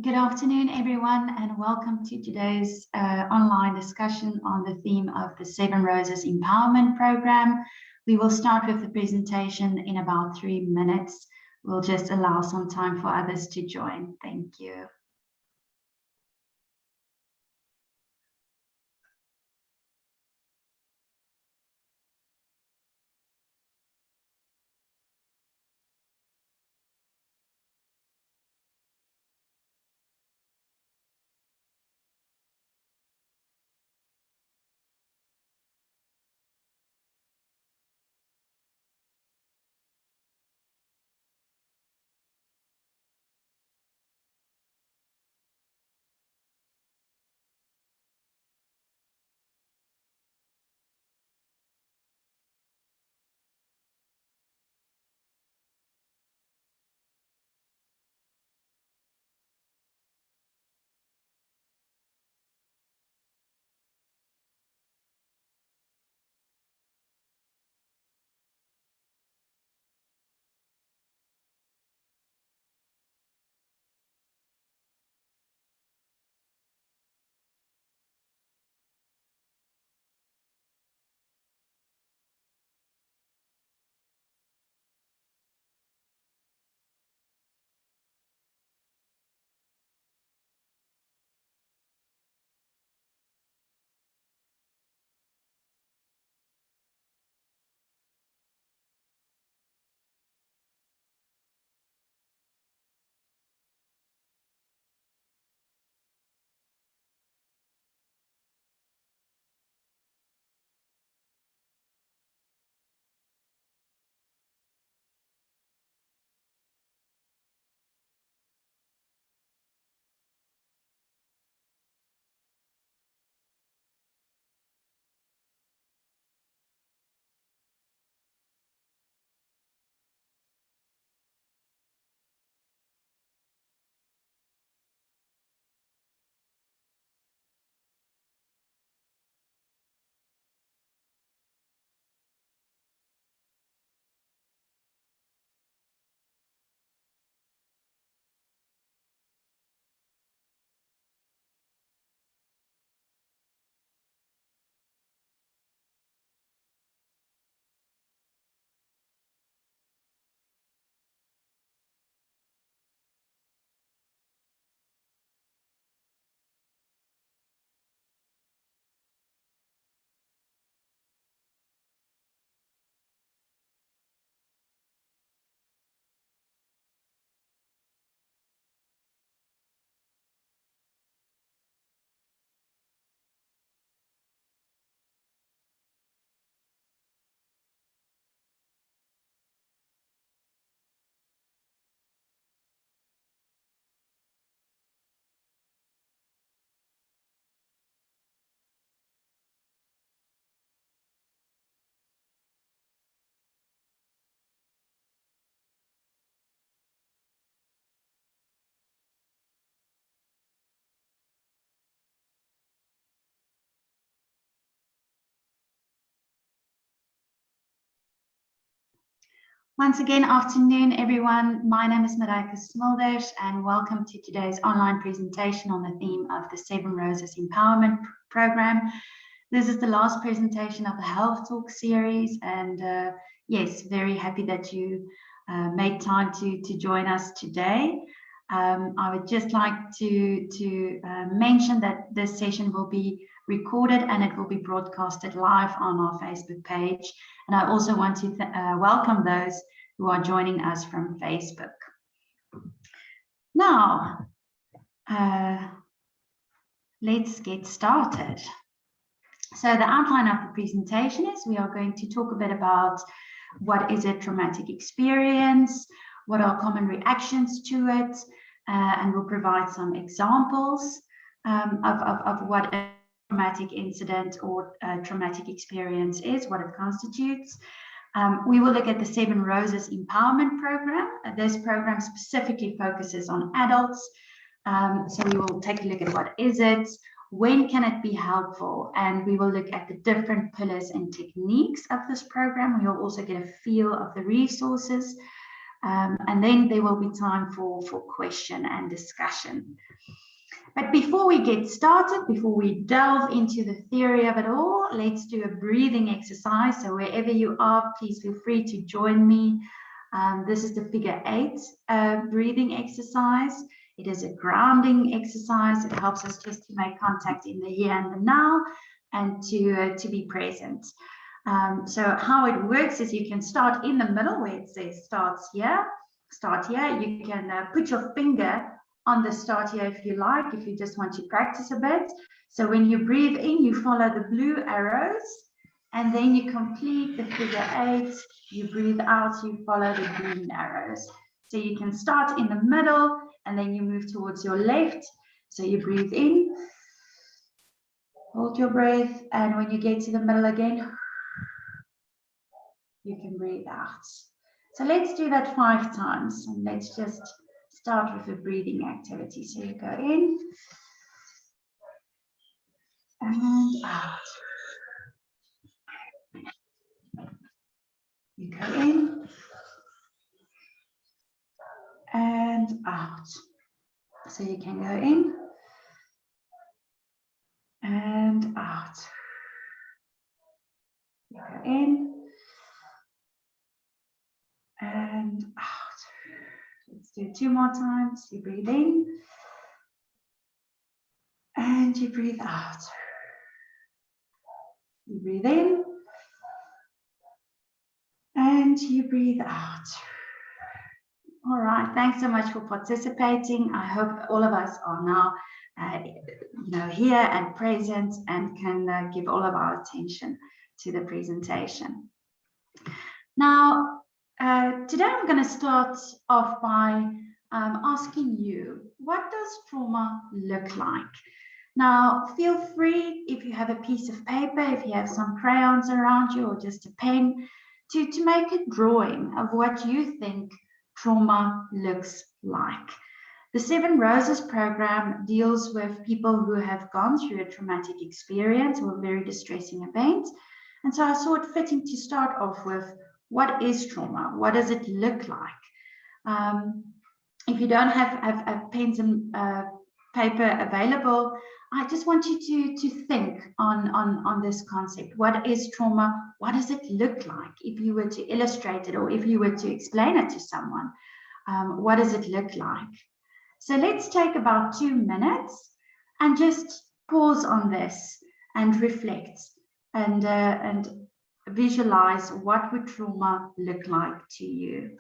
Good afternoon, everyone, and welcome to today's online discussion on the theme of the 7 Roses Empowerment Program. We will start with the presentation in about 3 minutes. We'll just allow some time for others to join. Thank you. Once again, afternoon, everyone. My name is Maryke Smulders, and welcome to today's online presentation on the theme of the 7 Roses Empowerment Program. This is the last presentation of the Health Talk series, and yes, very happy that you made time to join us today. I would just like to mention that this session will be recorded and it will be broadcasted live on our Facebook page. And I also want to welcome those who are joining us from Facebook. Now, let's get started. So the outline of the presentation is we are going to talk a bit about what is a traumatic experience, what are common reactions to it, and we'll provide some examples of what a traumatic incident or traumatic experience is, what it constitutes. We will look at the 7 Roses Empowerment Program. This program specifically focuses on adults. So we will take a look at what is it, when can it be helpful, and we will look at the different pillars and techniques of this program. We will also get a feel of the resources And then there will be time for question and discussion. But before we get started, before we delve into the theory of it all, let's do a breathing exercise. So wherever you are, please feel free to join me. This is the figure 8 breathing exercise. It is a grounding exercise. It helps us just to make contact in the here and the now and to be present. So how it works is you can start in the middle where it says start here. You can put your finger on the start here if you like, if you just want to practice a bit. So when you breathe in, you follow the blue arrows, and then you complete the figure 8. You breathe out, you follow the green arrows. So you can start in the middle, and then you move towards your left. So you breathe in, hold your breath, and when you get to the middle again, you can breathe out. So let's do that 5 times, and let's just start with a breathing activity. So you go in and out. You go in and out. So you can go in and out. You go in and out. Let's do it 2 more times. You breathe in and you breathe out. You breathe in and you breathe out. All right, thanks so much for participating. I hope all of us are now here and present and can give all of our attention to the presentation. Now, today I'm going to start off by asking you, what does trauma look like? Now, feel free, if you have a piece of paper, if you have some crayons around you or just a pen, to make a drawing of what you think trauma looks like. The 7 Roses program deals with people who have gone through a traumatic experience or a very distressing event. And so I saw it fitting to start off with, what is trauma? What does it look like? If you don't have pens and paper available, I just want you to think on this concept. What is trauma? What does it look like? If you were to illustrate it or if you were to explain it to someone, what does it look like? So let's take about 2 minutes and just pause on this and reflect and visualize, what would trauma look like to you?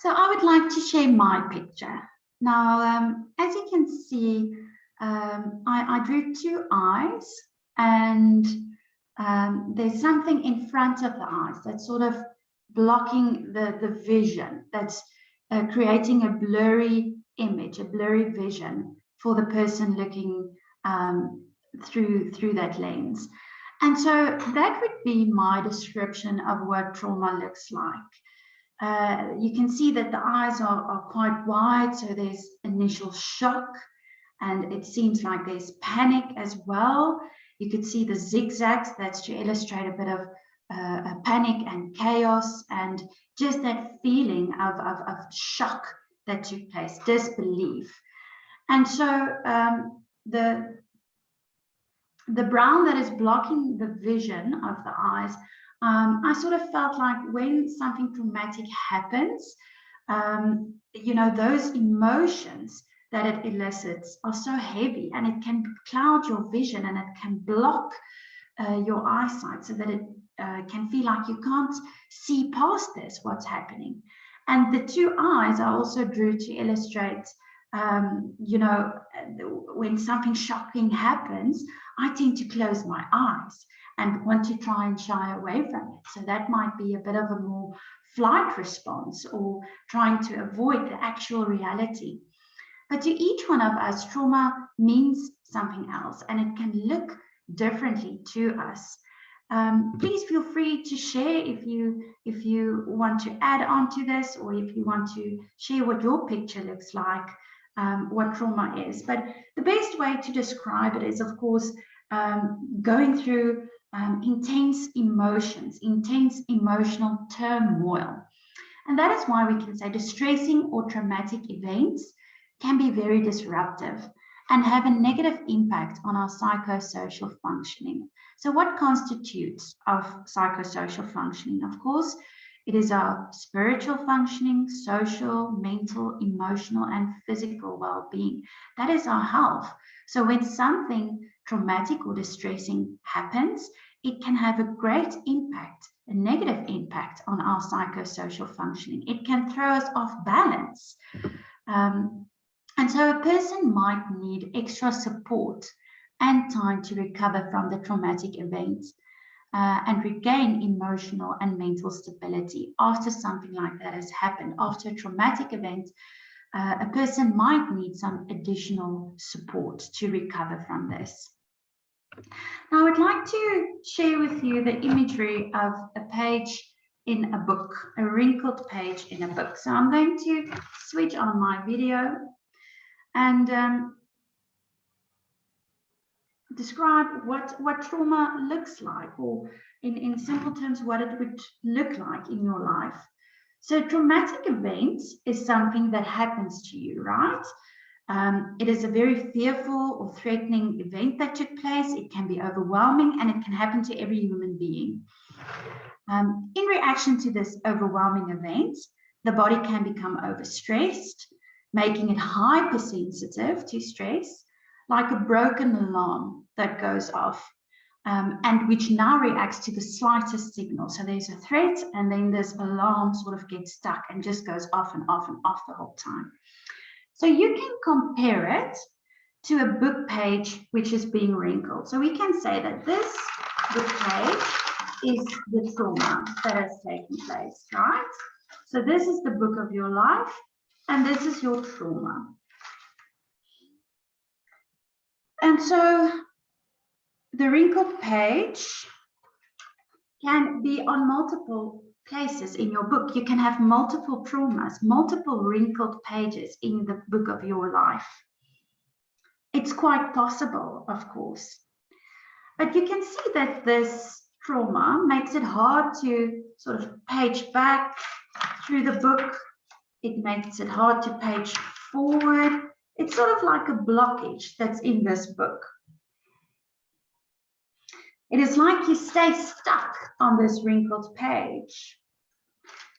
So I would like to share my picture. Now, as you can see, I drew two eyes, and there's something in front of the eyes that's sort of blocking the vision, that's creating a blurry image, a blurry vision for the person looking through that lens. And so that would be my description of what trauma looks like. You can see that the eyes are quite wide, so there's initial shock, and it seems like there's panic as well. You could see the zigzags, that's to illustrate a bit of panic and chaos, and just that feeling of shock that took place, disbelief. And so the brown that is blocking the vision of the eyes, I sort of felt like when something traumatic happens, you know, those emotions that it elicits are so heavy, and it can cloud your vision, and it can block your eyesight, so that it can feel like you can't see past this, what's happening. And the two eyes I also drew to illustrate, you know, when something shocking happens, I tend to close my eyes and want to try and shy away from it. So that might be a bit of a more flight response, or trying to avoid the actual reality. But to each one of us, trauma means something else, and it can look differently to us. Please feel free to share if you want to add on to this, or if you want to share what your picture looks like, what trauma is. But the best way to describe it is, of course, going through intense emotions, intense emotional turmoil. And that is why we can say distressing or traumatic events can be very disruptive and have a negative impact on our psychosocial functioning. So what constitutes of psychosocial functioning? Of course, it is our spiritual functioning, social, mental, emotional, and physical well-being. That is our health. So when something traumatic or distressing happens, it can have a great impact, a negative impact on our psychosocial functioning. It can throw us off balance. And so a person might need extra support and time to recover from the traumatic event and regain emotional and mental stability after something like that has happened. After a traumatic event, a person might need some additional support to recover from this. Now, I'd like to share with you the imagery of a page in a book, a wrinkled page in a book. So I'm going to switch on my video and describe what trauma looks like, or in simple terms, what it would look like in your life. So traumatic event is something that happens to you, right? It is a very fearful or threatening event that took place. It can be overwhelming, and it can happen to every human being. In reaction to this overwhelming event, the body can become overstressed, making it hypersensitive to stress, like a broken alarm that goes off, and which now reacts to the slightest signal. So there's a threat, and then this alarm sort of gets stuck and just goes off and off and off the whole time. So you can compare it to a book page which is being wrinkled. So we can say that this book page is the trauma that has taken place, right? So this is the book of your life, and this is your trauma. And so the wrinkled page can be on multiple places in your book. You can have multiple traumas, multiple wrinkled pages in the book of your life. It's quite possible, of course. But you can see that this trauma makes it hard to sort of page back through the book. It makes it hard to page forward. It's sort of like a blockage that's in this book. It is like you stay stuck on this wrinkled page.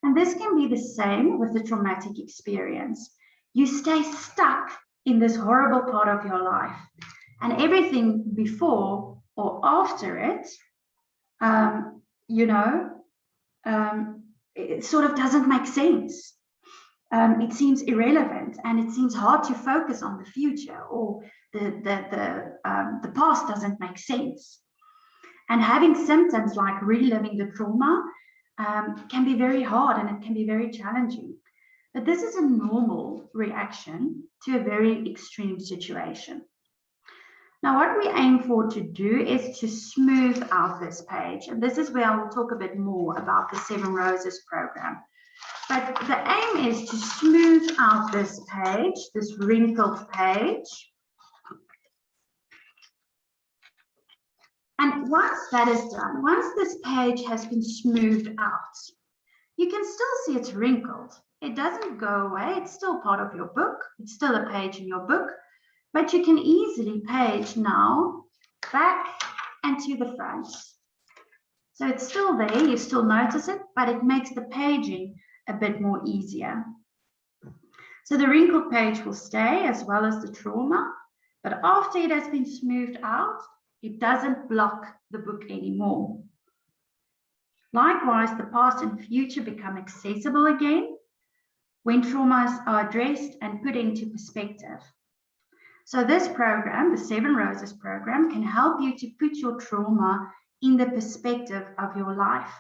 And this can be the same with the traumatic experience. You stay stuck in this horrible part of your life, and everything before or after it, it sort of doesn't make sense. it seems irrelevant, and it seems hard to focus on the future, or the past doesn't make sense. And having symptoms like reliving the trauma can be very hard, and it can be very challenging. But this is a normal reaction to a very extreme situation. Now, what we aim for to do is to smooth out this page. And this is where I will talk a bit more about the 7 Roses program. But the aim is to smooth out this page, this wrinkled page. And once that is done, once this page has been smoothed out, you can still see it's wrinkled. It doesn't go away. It's still part of your book. It's still a page in your book. But you can easily page now back and to the front. So it's still there, you still notice it, but it makes the paging a bit more easier. So the wrinkled page will stay as well as the trauma, but after it has been smoothed out, it doesn't block the book anymore. Likewise, the past and future become accessible again when traumas are addressed and put into perspective. So this program, the 7 Roses program, can help you to put your trauma in the perspective of your life.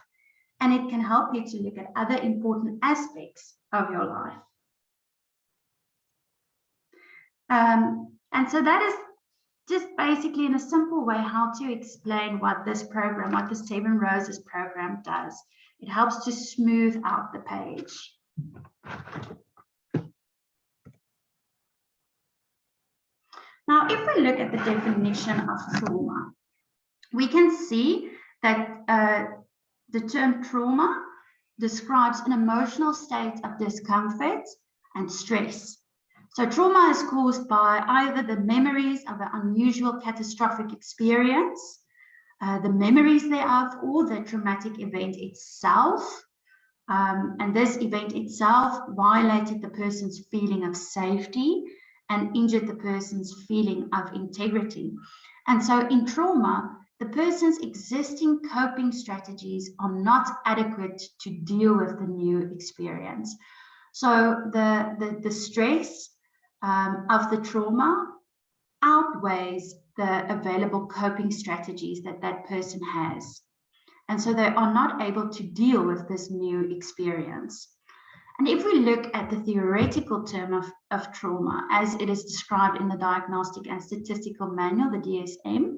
And it can help you to look at other important aspects of your life. And so that is just basically in a simple way how to explain what this program, what the 7 Roses program does. It helps to smooth out the page. Now, if we look at the definition of trauma, we can see that the term trauma describes an emotional state of discomfort and stress. So trauma is caused by either the memories of an unusual catastrophic experience, the memories thereof, or the traumatic event itself. And this event itself violated the person's feeling of safety and injured the person's feeling of integrity. And so in trauma, the person's existing coping strategies are not adequate to deal with the new experience. So the stress of the trauma outweighs the available coping strategies that that person has. And so they are not able to deal with this new experience. And if we look at the theoretical term of trauma, as it is described in the Diagnostic and Statistical Manual, the DSM,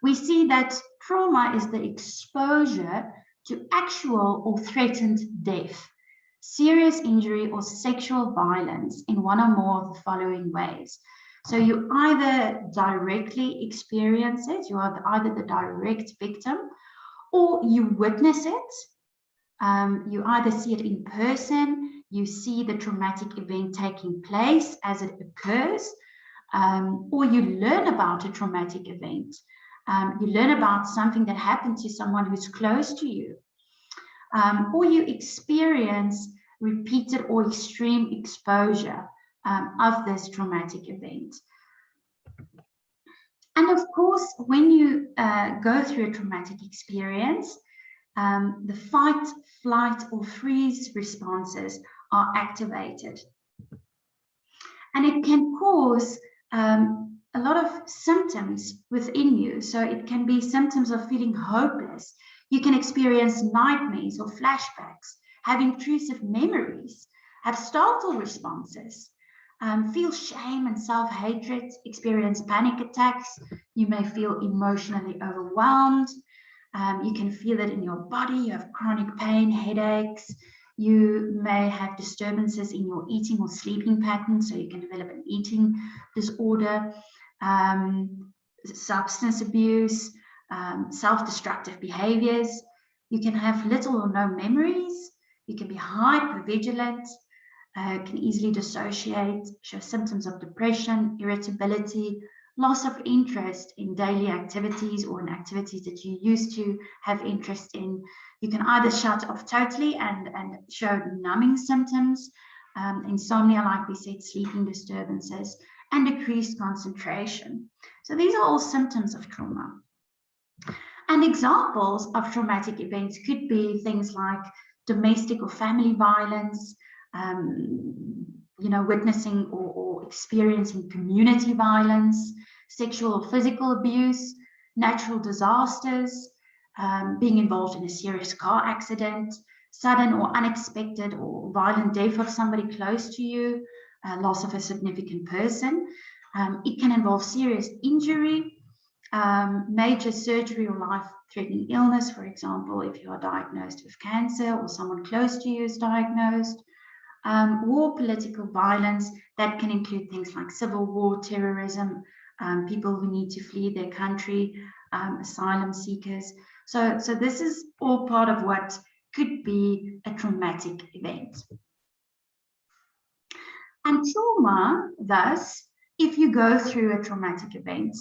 we see that trauma is the exposure to actual or threatened death, serious injury, or sexual violence in one or more of the following ways. So you either directly experience it, you are either the direct victim, or you witness it. You either see it in person, you see the traumatic event taking place as it occurs, or you learn about a traumatic event. You learn about something that happened to someone who's close to you, or you experience repeated or extreme exposure of this traumatic event. And of course, when you go through a traumatic experience, the fight, flight, or freeze responses are activated. And it can cause a lot of symptoms within you. So it can be symptoms of feeling hopeless. You can experience nightmares or flashbacks, have intrusive memories, have startle responses, feel shame and self-hatred, experience panic attacks. You may feel emotionally overwhelmed. You can feel it in your body. You have chronic pain, headaches. You may have disturbances in your eating or sleeping pattern, so you can develop an eating disorder, substance abuse, self-destructive behaviors. You can have little or no memories. You can be hypervigilant, can easily dissociate, show symptoms of depression, irritability, loss of interest in daily activities or in activities that you used to have interest in. You can either shut off totally and show numbing symptoms, insomnia, like we said, sleeping disturbances, and decreased concentration. So these are all symptoms of trauma. And examples of traumatic events could be things like domestic or family violence, witnessing or experiencing community violence, sexual or physical abuse, natural disasters, being involved in a serious car accident, sudden or unexpected or violent death of somebody close to you, loss of a significant person. It can involve serious injury, major surgery or life-threatening illness, for example, if you are diagnosed with cancer or someone close to you is diagnosed. War, political violence, that can include things like civil war, terrorism, people who need to flee their country, asylum seekers. So this is all part of what could be a traumatic event. And trauma, thus, if you go through a traumatic event,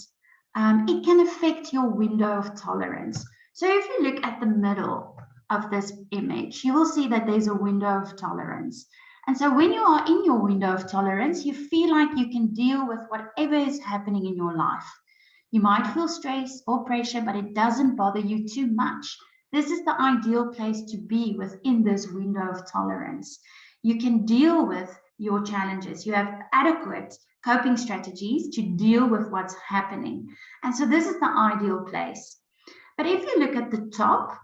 it can affect your window of tolerance. So if you look at the middle of this image, you will see that there's a window of tolerance. And so when you are in your window of tolerance, you feel like you can deal with whatever is happening in your life. You might feel stress or pressure, but it doesn't bother you too much. This is the ideal place to be within this window of tolerance. You can deal with your challenges. You have adequate coping strategies to deal with what's happening. And so this is the ideal place. But if you look at the top,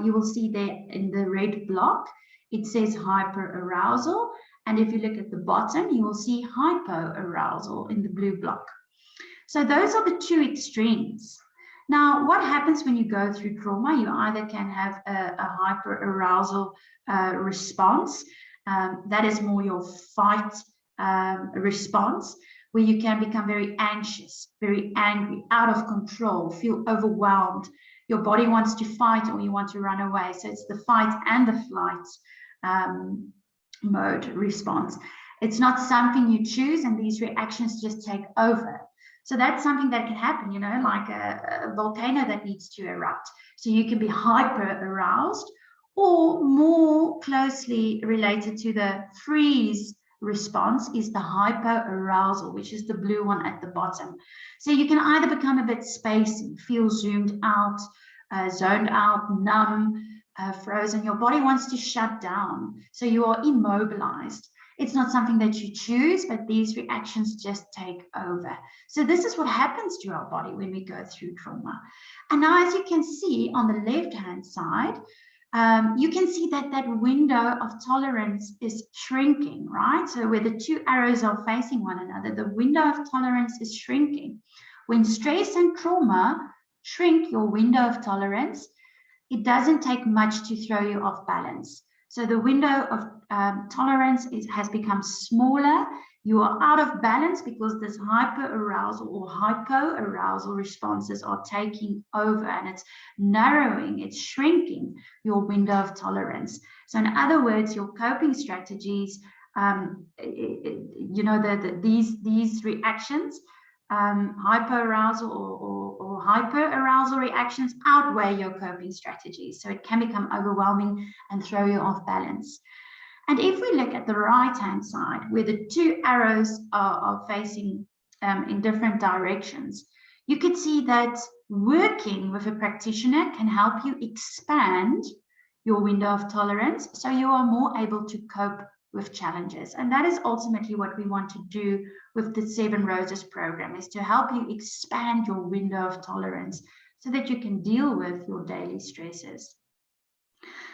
you will see there in the red block, it says hyperarousal. And if you look at the bottom, you will see hypoarousal in the blue block. So those are the two extremes. Now, what happens when you go through trauma? You either can have a hyperarousal response. That is more your fight response, where you can become very anxious, very angry, out of control, feel overwhelmed. Your body wants to fight or you want to run away. So it's the fight and the flight mode response. It's not something you choose, and these reactions just take over. So that's something that can happen, like a volcano that needs to erupt. So you can be hyper aroused, or more closely related to the freeze response is the hypoarousal, which is the blue one at the bottom. So you can either become a bit spacey, feel zoomed out, zoned out, numb, frozen. Your body wants to shut down. So you are immobilized. It's not something that you choose, but these reactions just take over. So this is what happens to our body when we go through trauma. And now, as you can see on the left-hand side, you can see that that window of tolerance is shrinking, right? So where the two arrows are facing one another, the window of tolerance is shrinking. When stress and trauma shrink your window of tolerance, it doesn't take much to throw you off balance. So the window of tolerance has become smaller. You are out of balance because this hyperarousal or hypoarousal responses are taking over, and it's narrowing, it's shrinking your window of tolerance. So in other words, your coping strategies, these reactions, hyperarousal or hyperarousal reactions outweigh your coping strategies. So it can become overwhelming and throw you off balance. And if we look at the right-hand side, where the two arrows are facing in different directions, you could see that working with a practitioner can help you expand your window of tolerance so you are more able to cope with challenges. And that is ultimately what we want to do with the 7 Roses program, is to help you expand your window of tolerance so that you can deal with your daily stresses.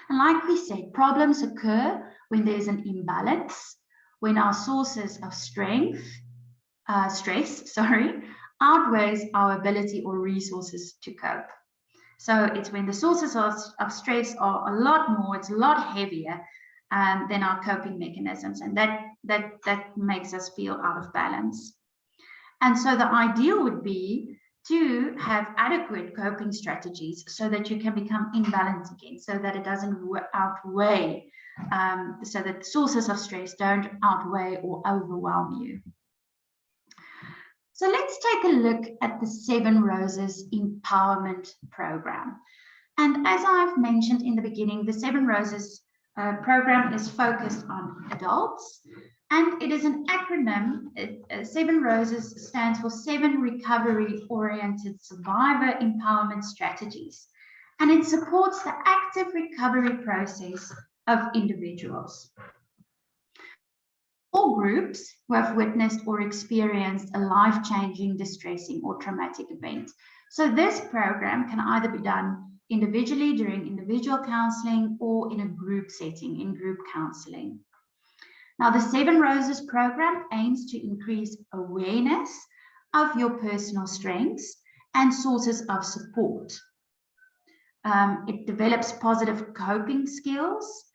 And like we said, problems occur when there's an imbalance, when our sources of stress outweighs our ability or resources to cope. So it's when the sources of stress are a lot more, it's a lot heavier than our coping mechanisms, and that makes us feel out of balance. And so the ideal would be to have adequate coping strategies so that you can become in balance again, so that it doesn't outweigh, so that sources of stress don't outweigh or overwhelm you. So let's take a look at the 7 Roses Empowerment Program. And as I've mentioned in the beginning, the 7 Roses program is focused on adults, and it is an acronym. 7 Roses stands for 7 Recovery-Oriented Survivor Empowerment Strategies, and it supports the active recovery process of individuals. or groups who have witnessed or experienced a life-changing, distressing, or traumatic event. So this program can either be done individually during individual counseling or in a group setting, in group counseling. Now, the 7 Roses program aims to increase awareness of your personal strengths and sources of support. It develops positive coping skills.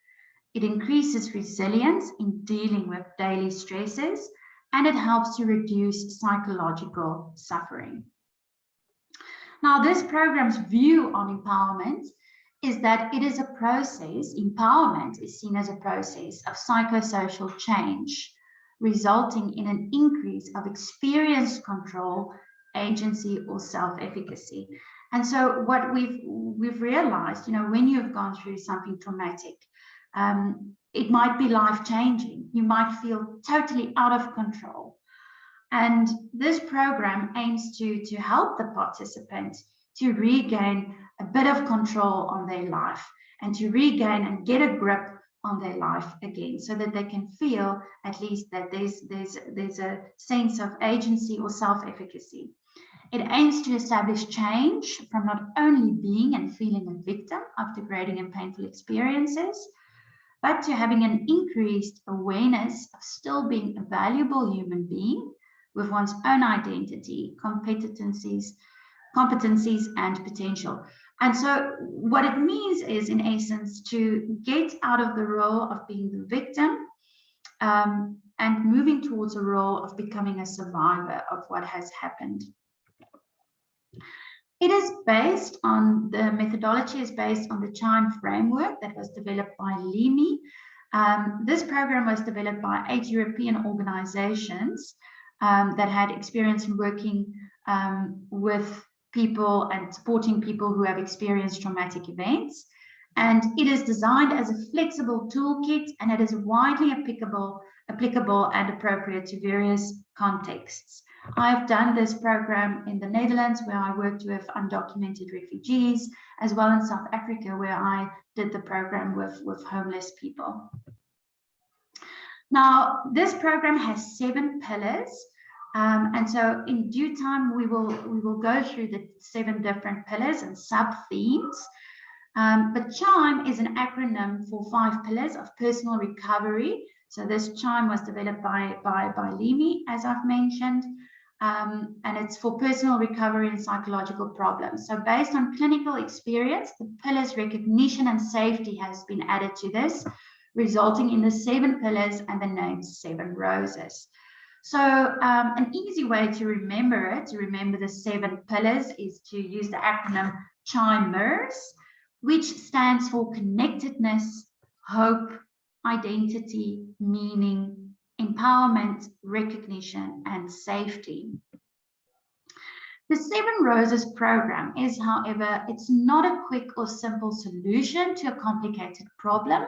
It increases resilience in dealing with daily stresses, and it helps to reduce psychological suffering. Now, this program's view on empowerment is that it is a process. Empowerment is seen as a process of psychosocial change, resulting in an increase of experienced control, agency, or self-efficacy. And so what we've realized, when you've gone through something traumatic, it might be life-changing. You might feel totally out of control. And this program aims to help the participants to regain a bit of control on their life and to regain and get a grip on their life again, so that they can feel at least that there's a sense of agency or self-efficacy. It aims to establish change from not only being and feeling a victim of degrading and painful experiences, but to having an increased awareness of still being a valuable human being with one's own identity, competencies, and potential. And so what it means is, in essence, to get out of the role of being the victim and moving towards a role of becoming a survivor of what has happened. It is based on, the methodology is based on the CHIME framework that was developed by Limi. This program was developed by 8 European organizations that had experience in working with people and supporting people who have experienced traumatic events. And it is designed as a flexible toolkit, and it is widely applicable and appropriate to various contexts. I've done this program in the Netherlands, where I worked with undocumented refugees, as well in South Africa, where I did the program with homeless people. Now, this program has 7 pillars. And so in due time, we will go through the 7 different pillars and sub-themes. But CHIME is an acronym for 5 pillars of personal recovery. So this CHIME was developed by Limi, as I've mentioned, and it's for personal recovery and psychological problems. So based on clinical experience, the pillars recognition and safety has been added to this, resulting in the 7 pillars and the name 7 Roses. So an easy way to remember the 7 pillars, is to use the acronym CHIMERS, which stands for connectedness, hope, identity, meaning, empowerment, recognition, and safety. The 7 Roses program is, however, it's not a quick or simple solution to a complicated problem,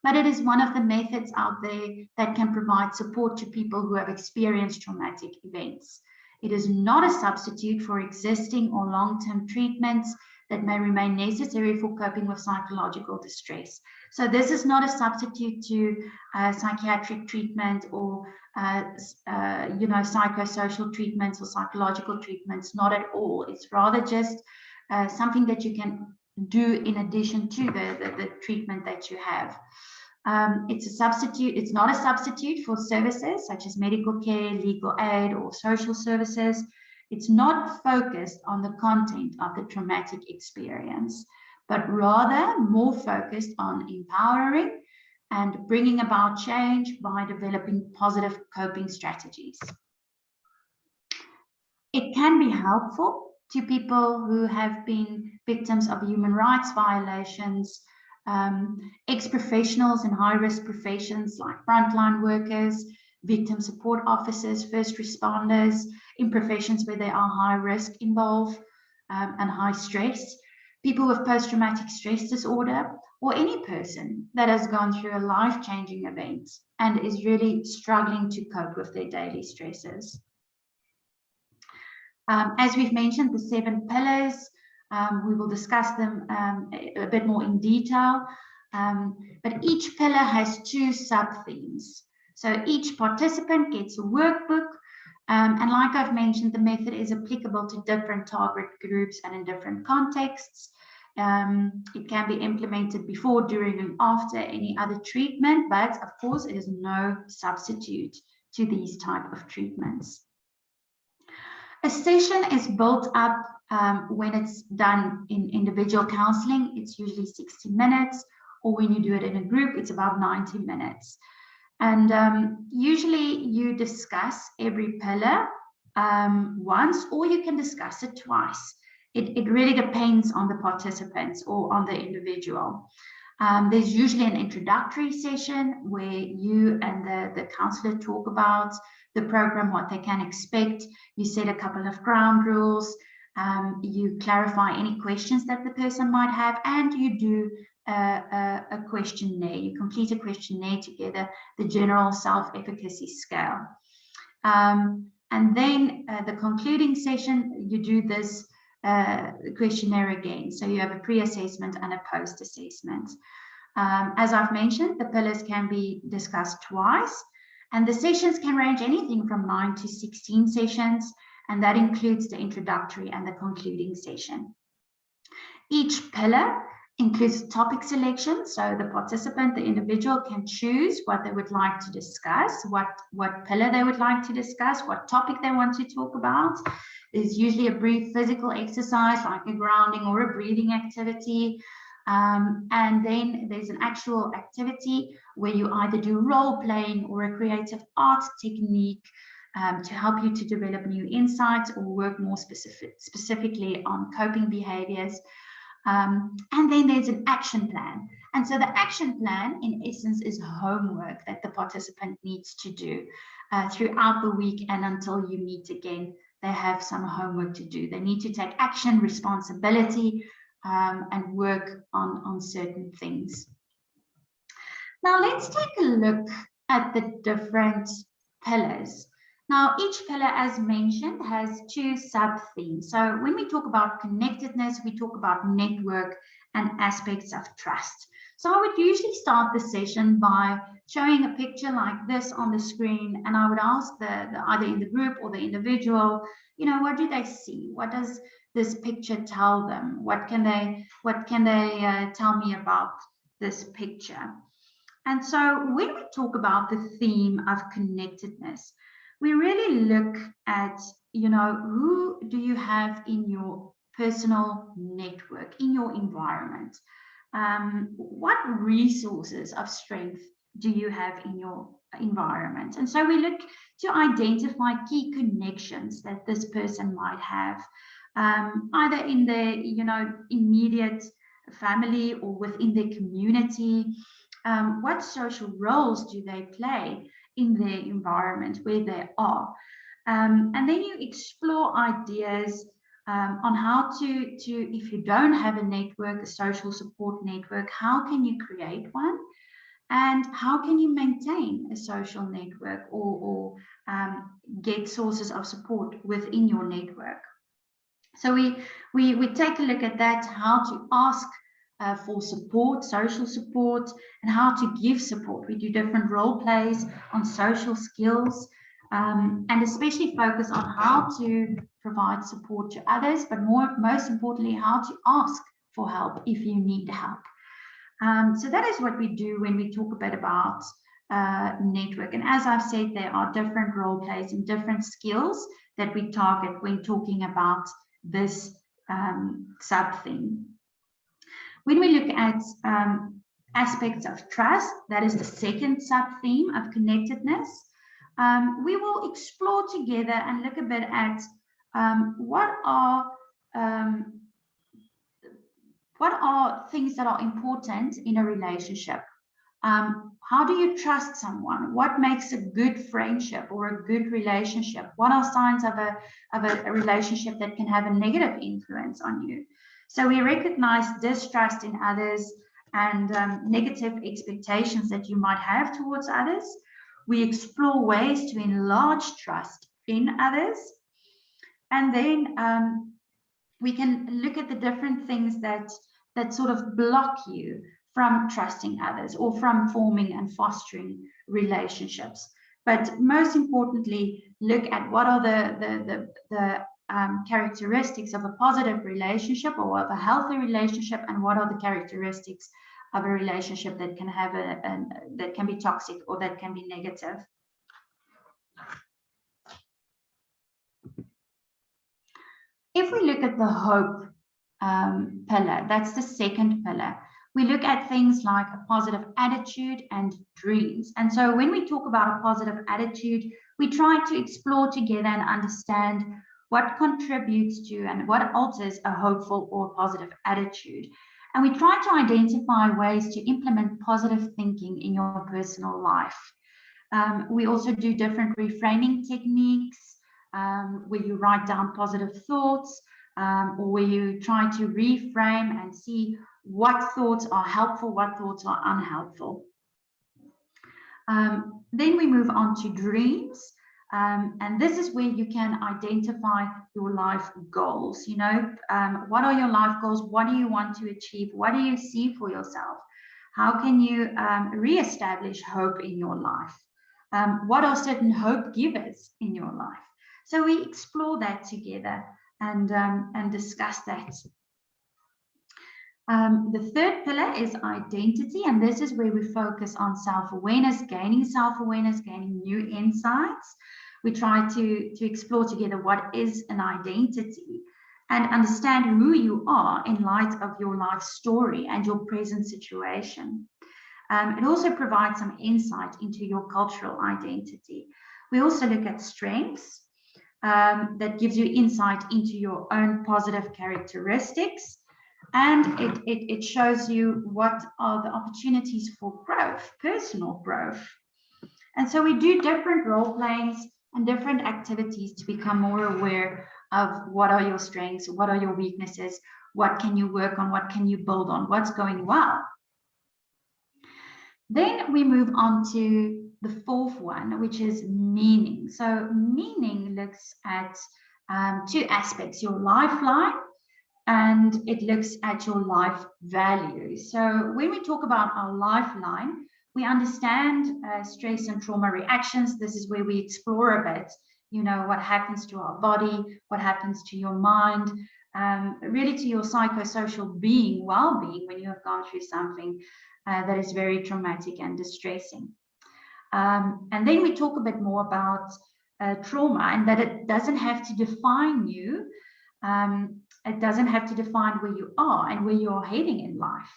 but it is one of the methods out there that can provide support to people who have experienced traumatic events. It is not a substitute for existing or long-term treatments that may remain necessary for coping with psychological distress. So this is not a substitute to psychiatric treatment or psychosocial treatments or psychological treatments, not at all. It's rather just something that you can do in addition to the treatment that you have. It's a substitute. It's not a substitute for services such as medical care, legal aid, or social services. It's not focused on the content of the traumatic experience, but rather more focused on empowering and bringing about change by developing positive coping strategies. It can be helpful to people who have been victims of human rights violations, ex-professionals in high-risk professions like frontline workers, victim support officers, first responders, in professions where there are high risk involved and high stress, people with post-traumatic stress disorder, or any person that has gone through a life-changing event and is really struggling to cope with their daily stresses. As we've mentioned, the 7 pillars, we will discuss them a bit more in detail, but each pillar has 2 sub-themes. So each participant gets a workbook. And like I've mentioned, the method is applicable to different target groups and in different contexts. It can be implemented before, during, and after any other treatment, but of course, it is no substitute to these type of treatments. A session is built up when it's done in individual counseling. It's usually 60 minutes, or when you do it in a group, it's about 90 minutes. And usually you discuss every pillar once, or you can discuss it twice. It really depends on the participants or on the individual. There's usually an introductory session where you and the counselor talk about the program, what they can expect. You set a couple of ground rules. You clarify any questions that the person might have, and you do a questionnaire. You complete a questionnaire together, the general self-efficacy scale. And then the concluding session, you do this questionnaire again. So you have a pre-assessment and a post-assessment. As I've mentioned, the pillars can be discussed twice, and the sessions can range anything from 9 to 16 sessions, and that includes the introductory and the concluding session. Each pillar includes topic selection, so the participant, the individual, can choose what they would like to discuss, what pillar they would like to discuss, what topic they want to talk about. There's usually a brief physical exercise like a grounding or a breathing activity. And then there's an actual activity where you either do role playing or a creative art technique to help you to develop new insights or work more specifically on coping behaviors. And then there's an action plan. And so the action plan, in essence, is homework that the participant needs to do throughout the week, and until you meet again, they have some homework to do. They need to take action, responsibility, and work on certain things. Now let's take a look at the different pillars. Now, each pillar, as mentioned, has two sub-themes. So when we talk about connectedness, we talk about network and aspects of trust. So I would usually start the session by showing a picture like this on the screen, and I would ask either in the group or the individual, you know, what do they see? What does this picture tell them? What can they tell me about this picture? And so when we talk about the theme of connectedness, we really look at, you know, who do you have in your personal network, in your environment? What resources of strength do you have in your environment? And so we look to identify key connections that this person might have, either in their, you know, immediate family or within their community. What social roles do they play in their environment where they are? And then you explore ideas on how to, if you don't have a network, a social support network, how can you create one? And how can you maintain a social network or get sources of support within your network? So we take a look at that, how to ask for support, social support, and how to give support. We do different role plays on social skills, and especially focus on how to provide support to others, but most importantly, how to ask for help if you need help. So that is what we do when we talk a bit about network. And as I've said, there are different role plays and different skills that we target when talking about this sub-theme. When we look at aspects of trust, that is the second sub-theme of connectedness, we will explore together and look a bit at what are things that are important in a relationship. How do you trust someone? What makes a good friendship or a good relationship? What are signs of a relationship that can have a negative influence on you? So we recognize distrust in others and negative expectations that you might have towards others. We explore ways to enlarge trust in others. And then we can look at the different things that sort of block you from trusting others or from forming and fostering relationships. But most importantly, look at what are the characteristics of a positive relationship or of a healthy relationship, and what are the characteristics of a relationship that can have that can be toxic or that can be negative. If we look at the hope pillar, that's the second pillar. We look at things like a positive attitude and dreams. And so when we talk about a positive attitude, we try to explore together and understand what contributes to and what alters a hopeful or positive attitude. And we try to identify ways to implement positive thinking in your personal life. We also do different reframing techniques where you write down positive thoughts, or where you try to reframe and see what thoughts are helpful, what thoughts are unhelpful. Then we move on to dreams. And this is where you can identify your life goals. You know, what are your life goals? What do you want to achieve? What do you see for yourself? How can you reestablish hope in your life? What are certain hope givers in your life? So we explore that together and discuss that. The third pillar is identity, and this is where we focus on self-awareness, gaining new insights. We try to explore together what is an identity and understand who you are in light of your life story and your present situation. It also provides some insight into your cultural identity. We also look at strengths. That gives you insight into your own positive characteristics, and it shows you what are the opportunities for growth, personal growth. And so we do different role plays and different activities to become more aware of what are your strengths, what are your weaknesses, what can you work on, what can you build on, what's going well. Then we move on to the fourth one, which is meaning. So meaning looks at two aspects, your lifeline, and it looks at your life values. So when we talk about our lifeline, we understand stress and trauma reactions. This is where we explore a bit, you know, what happens to our body, what happens to your mind, really to your psychosocial being, well-being, when you have gone through something that is very traumatic and distressing. And then we talk a bit more about trauma, and that it doesn't have to define you. It doesn't have to define where you are and where you're heading in life.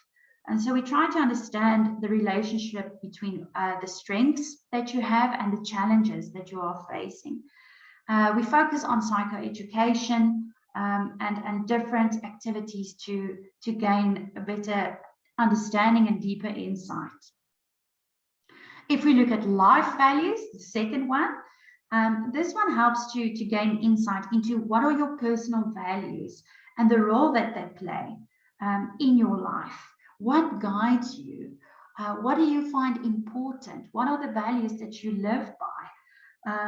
And so we try to understand the relationship between the strengths that you have and the challenges that you are facing. We focus on psychoeducation and different activities to gain a better understanding and deeper insight. If we look at life values, the second one, this one helps to gain insight into what are your personal values and the role that they play in your life. What guides you? What do you find important? What are the values that you live by?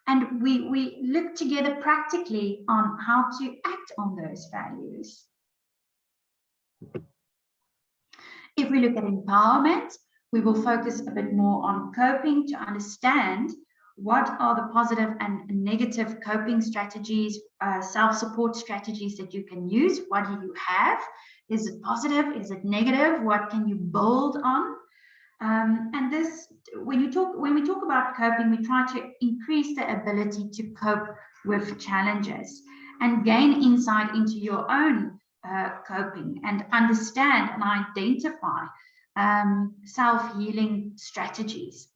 And we look together practically on how to act on those values. If we look at empowerment, we will focus a bit more on coping to understand what are the positive and negative coping strategies, self-support strategies that you can use. What do you have? Is it positive? Is it negative? What can you build on? And this, when we talk about coping, we try to increase the ability to cope with challenges and gain insight into your own coping and understand and identify self-healing strategies.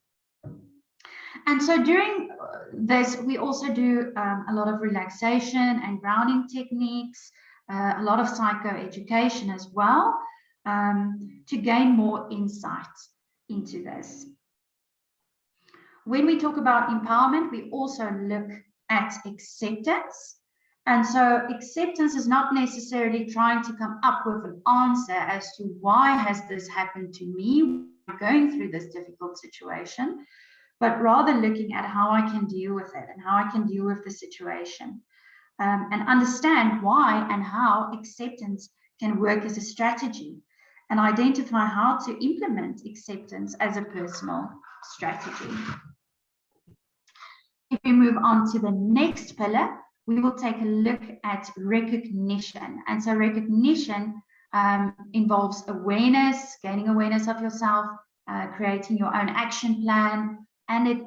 And so during this, we also do a lot of relaxation and grounding techniques, a lot of psychoeducation as well, to gain more insight into this. When we talk about empowerment, we also look at acceptance. And so acceptance is not necessarily trying to come up with an answer as to why has this happened to me, going through this difficult situation, but rather looking at how I can deal with it and how I can deal with the situation, and understand why and how acceptance can work as a strategy. and identify how to implement acceptance as a personal strategy. If we move on to the next pillar, we will take a look at recognition. And so recognition involves awareness, gaining awareness of yourself, creating your own action plan, and it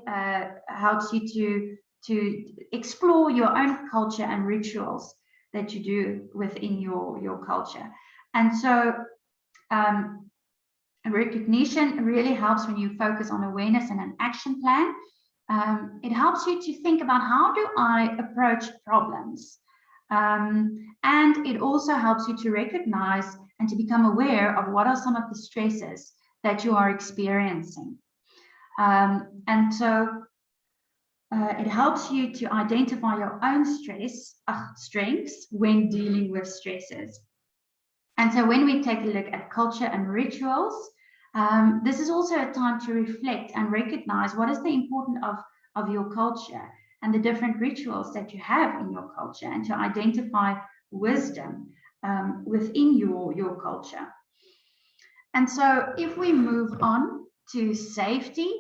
helps you to explore your own culture and rituals that you do within your culture. And so recognition really helps when you focus on awareness and an action plan. It helps you to think about, how do I approach problems? And it also helps you to recognize and to become aware of what are some of the stresses that you are experiencing. And so it helps you to identify your own strengths when dealing with stresses. And so when we take a look at culture and rituals, this is also a time to reflect and recognize what is the importance of your culture and the different rituals that you have in your culture, and to identify wisdom within your culture. And so if we move on to safety,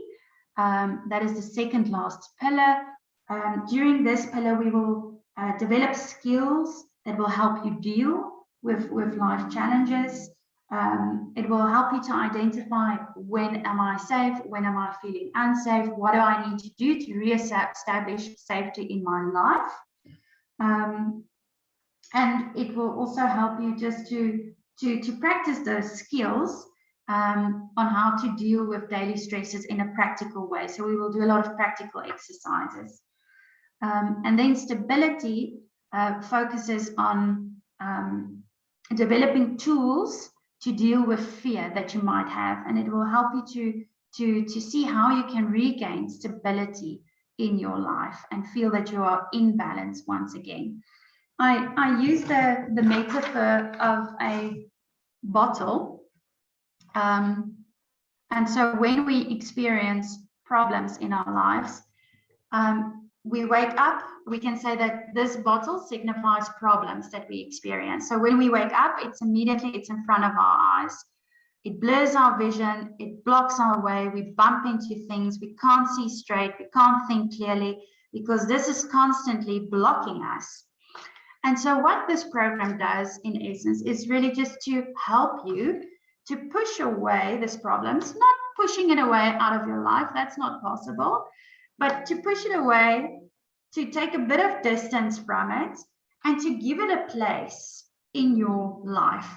that is the second last pillar. During this pillar, we will develop skills that will help you deal with life challenges. It will help you to identify, when am I safe, when am I feeling unsafe, what do I need to do to re-establish safety in my life. And it will also help you just to practice those skills on how to deal with daily stresses in a practical way. So we will do a lot of practical exercises. And then stability focuses on developing tools to deal with fear that you might have, and it will help you to see how you can regain stability in your life and feel that you are in balance once again. I use the metaphor of a bottle, and so when we experience problems in our lives, we wake up, we can say that this bottle signifies problems that we experience. So when we wake up, it's in front of our eyes. It blurs our vision, it blocks our way, we bump into things, we can't see straight, we can't think clearly, because this is constantly blocking us. And so what this program does, in essence, is really just to help you to push away these problems, not pushing it away out of your life, that's not possible, but to push it away, to take a bit of distance from it, and to give it a place in your life.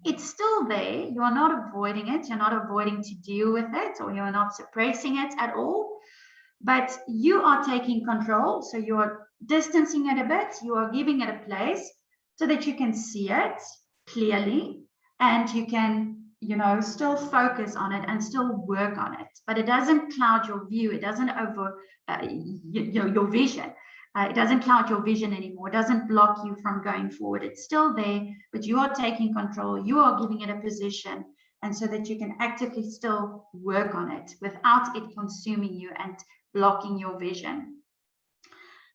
It's still there. You are not avoiding it. You're not avoiding to deal with it, or you're not suppressing it at all. But you are taking control. So you are distancing it a bit. You are giving it a place so that you can see it clearly, and you can, still focus on it and still work on it. But it doesn't cloud your view. It doesn't your vision. It doesn't cloud your vision anymore. It doesn't block you from going forward. It's still there, but you are taking control. You are giving it a position, and so that you can actively still work on it without it consuming you and blocking your vision.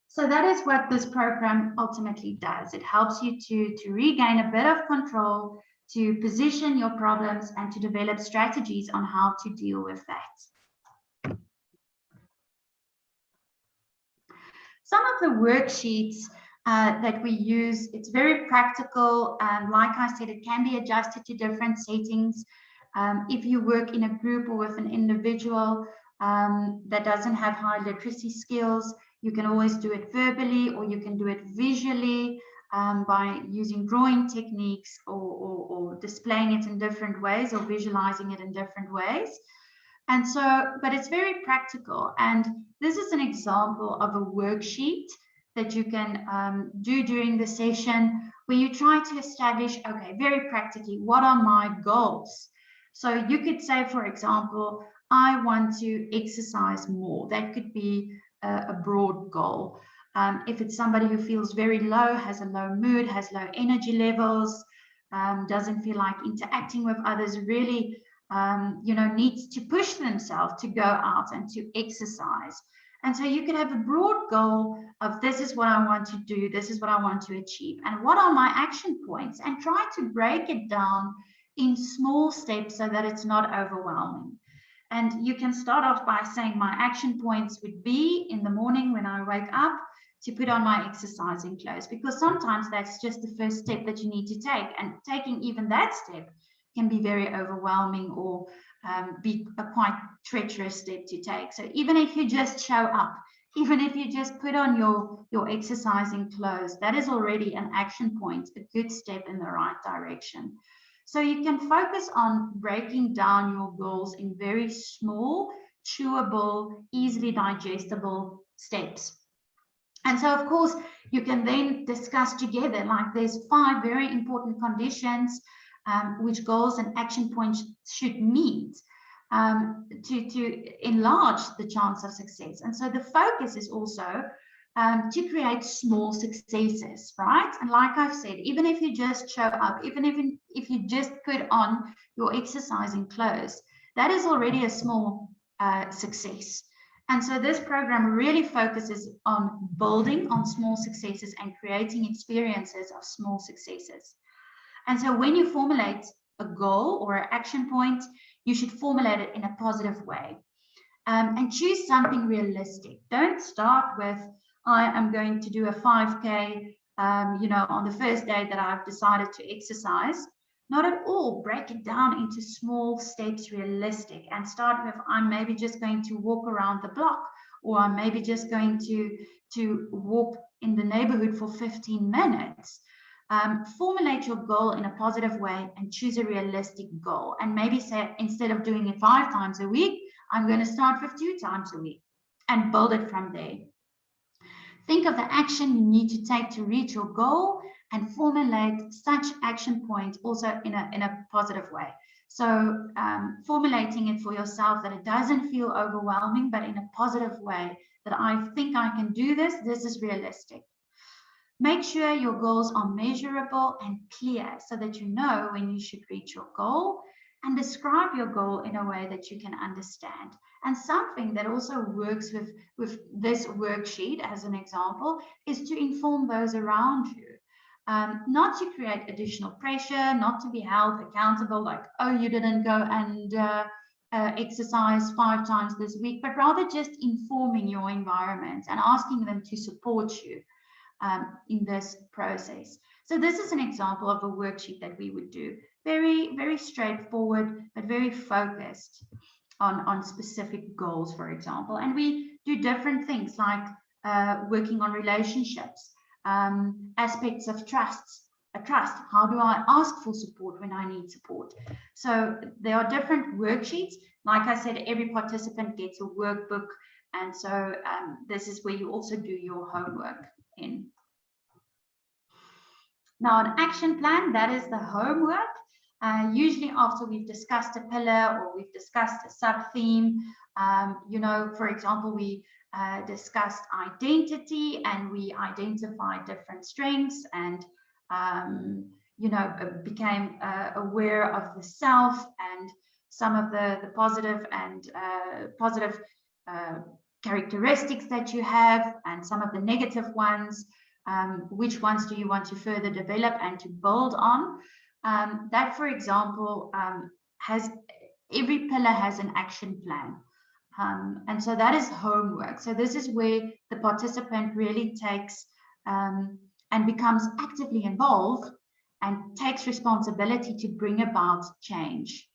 So that is what this program ultimately does. It helps you to regain a bit of control, to position your problems, and to develop strategies on how to deal with that. Some of the worksheets that we use, it's very practical. Like I said, it can be adjusted to different settings. If you work in a group or with an individual that doesn't have high literacy skills, you can always do it verbally, or you can do it visually by using drawing techniques, or displaying it in different ways, or visualizing it in different ways. And so, but it's very practical. And this is an example of a worksheet that you can do during the session, where you try to establish, okay, very practically, what are my goals? So you could say, for example, I want to exercise more. That could be a broad goal. If it's somebody who feels very low, has a low mood, has low energy levels, doesn't feel like interacting with others, really needs to push themselves to go out and to exercise. And so you could have a broad goal of, this is what I want to do, this is what I want to achieve, and what are my action points, and try to break it down in small steps so that it's not overwhelming. And you can start off by saying my action points would be in the morning when I wake up to put on my exercising clothes, because sometimes that's just the first step that you need to take. And taking even that step can be very overwhelming or be a quite treacherous step to take. So even if you just show up, even if you just put on your exercising clothes, that is already an action point, a good step in the right direction. So you can focus on breaking down your goals in very small, chewable, easily digestible steps. And so, of course, you can then discuss together, like there's 5 very important conditions which goals and action points should meet to enlarge the chance of success. And so the focus is also to create small successes, right? And like I've said, even if you just show up, even if you just put on your exercising clothes, that is already a small success. And so this program really focuses on building on small successes and creating experiences of small successes. And so when you formulate a goal or an action point, you should formulate it in a positive way. And choose something realistic. Don't start with, I am going to do a 5K, on the first day that I've decided to exercise. Not at all. Break it down into small steps, realistic, and start with, I'm maybe just going to walk around the block, or I'm maybe just going to walk in the neighborhood for 15 minutes. Formulate your goal in a positive way and choose a realistic goal. And maybe say, instead of doing it 5 times a week, I'm going to start with 2 times a week and build it from there. Think of the action you need to take to reach your goal and formulate such action points also in a positive way. So formulating it for yourself that it doesn't feel overwhelming, but in a positive way, that I think I can do this. This is realistic. Make sure your goals are measurable and clear so that you know when you should reach your goal, and describe your goal in a way that you can understand. And something that also works with this worksheet as an example is to inform those around you. Not to create additional pressure, not to be held accountable like, oh, you didn't go and exercise 5 times this week, but rather just informing your environment and asking them to support you in this process. So this is an example of a worksheet that we would do. Very, very straightforward, but very focused on specific goals, for example. And we do different things like working on relationships, aspects of trust. How do I ask for support when I need support? So there are different worksheets. Like I said, every participant gets a workbook. And so this is where you also do your homework in. Now, an action plan, that is the homework. Usually after we've discussed a pillar or we've discussed a sub-theme, for example, we discussed identity and we identified different strengths and, became aware of the self and some of the positive and positive characteristics that you have and some of the negative ones. Which ones do you want to further develop and to build on? That, for example, every pillar has an action plan. And so that is homework. So this is where the participant really takes and becomes actively involved and takes responsibility to bring about change.